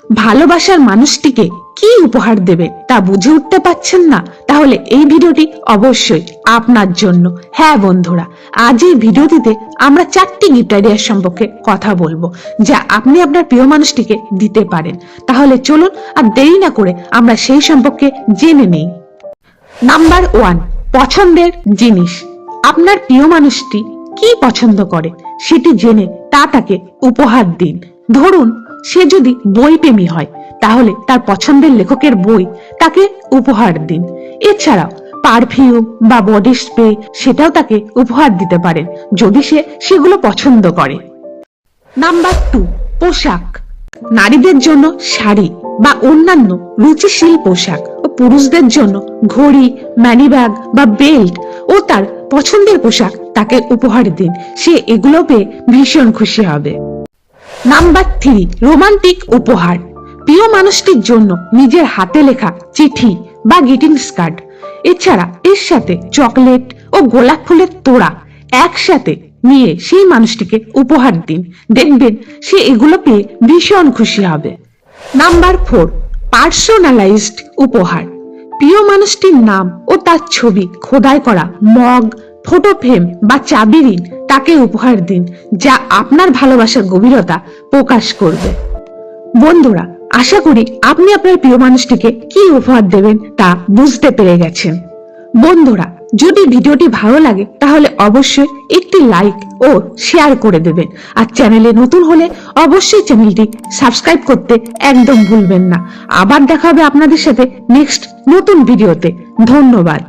ভালোবাসার মানুষটিকে কি উপহার দেবে তা বুঝে উঠতে পারছেন না? তাহলে এই ভিডিওটি অবশ্যই আপনার জন্য। হ্যাঁ বন্ধুরা, আজ এই ভিডিওটিতে আমরা 4টি গিফট আইডিয়া সম্পর্কে কথা বলবো, যা আপনি আপনার প্রিয় মানুষটিকে দিতে পারেন। তাহলে চলুন আর দেরি না করে আমরা সেই সম্পর্কে জেনে নেই। নাম্বার 1, পছন্দের জিনিস। আপনার প্রিয় মানুষটি কি পছন্দ করে সেটি জেনে তা তাকে উপহার দিন। ধরুন সে যদি বই প্রেমী হয়, তাহলে তার পছন্দের লেখকের বই তাকে উপহার দিন। এছাড়াও পারফিউম বা বডি স্প্রে সেটাও তাকে উপহার দিতে পারেন, যদি সে সেগুলো পছন্দ করে। নাম্বার 2, পোশাক। নারীদের জন্য শাড়ি বা অন্যান্য রুচিশীল পোশাক, ও পুরুষদের জন্য ঘড়ি, মানিব্যাগ বা বেল্ট ও তার পছন্দের পোশাক তাকে উপহার দিন। সে এগুলো পেয়ে ভীষণ খুশি হবে। নাম্বার 3, রোমান্টিক উপহার। প্রিয় মানুষটির জন্য নিজের হাতে লেখা চিঠি বা গ্রিটিংস কার্ড, এছাড়া এর সাথে চকলেট ও গোলাপ ফুলের তোড়া একসাথে নিয়ে সেই মানুষটিকে উপহার দিন। দেখবেন সে এগুলো পেয়ে ভীষণ খুশি হবে। নাম্বার 4, পার্সোনালাইজড উপহার। প্রিয় মানুষটির নাম ও তার ছবি খোদাই করা মগ, ফটো ফ্রেম বা চাবি রিং তাকে উপহার দিন, যা আপনার ভালোবাসার গভীরতা প্রকাশ করবে। বন্ধুরা, আশা করি আপনি আপনার প্রিয় মানুষটিকে কি উপহার দেবেন তা বুঝতে পেরে গেছেন। বন্ধুরা, যদি ভিডিওটি ভালো লাগে তাহলে অবশ্যই একটি লাইক ও শেয়ার করে দেবেন। আর চ্যানেলে নতুন হলে অবশ্যই চ্যানেলটি সাবস্ক্রাইব করতে একদম ভুলবেন না। আবার দেখা হবে আপনাদের সাথে নেক্সট নতুন ভিডিওতে। ধন্যবাদ।